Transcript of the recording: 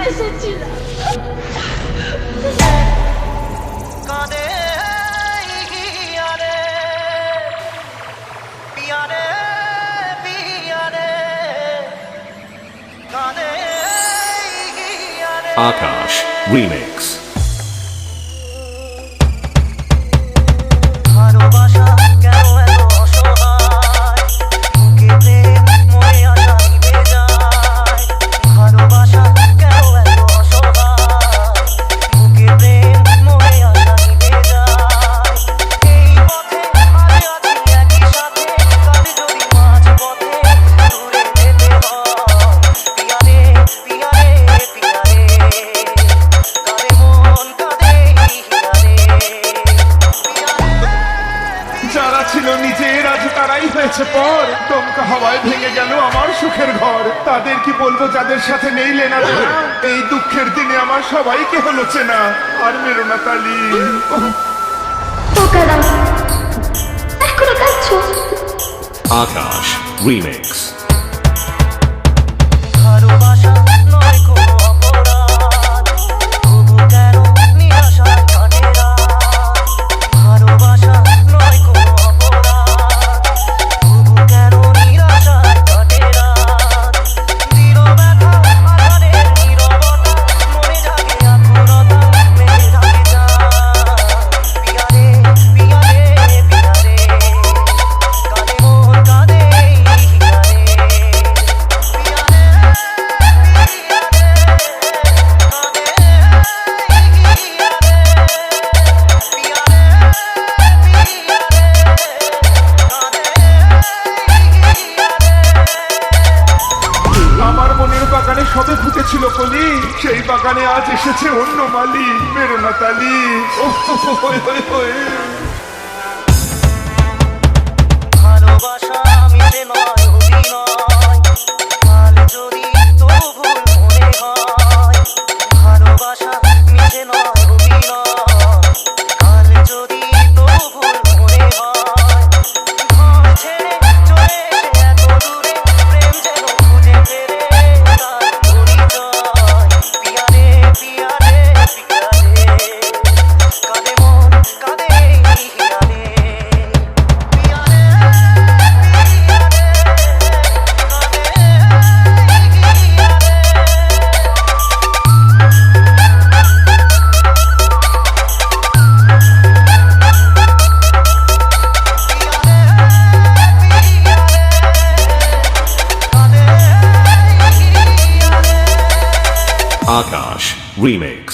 এসেছিলাম। Akash Remix. যারা ছিল নিজের আজ তারাই হয়েছে পর। দমকা হাওয়ায় ভেঙে গেল আমার সুখের ঘর। তাদের কি বলবো যাদের সাথে নেই লেনা দেনা? এই দুঃখের দিনে আমার সবাইকে হলো চেনা। আর মেরো না তালি। এখনো কাঁদছো? Akash Remix. বাগানে সবে ফুটেছিল কলি, সেই বাগানে আজ এসেছে অন্য মালি। মেরো না তালি। ভালোবাসা মিটে নয় অভিনয়, কাল যদি তবু ভুল মনে হয়। ভালোবাসা মিটে নয় অভিনয়, কাল যদি তবু ভুল মনে হয়। ঘর ছেড়ে চলে এসে এত দূরে, প্রেম যেন খুঁজে ফেরে তার পরিচয়। পিয়ারে পিয়ারে পিয়ারে, কাঁদে মন কাঁদে হিয়ারে। Akash Remix.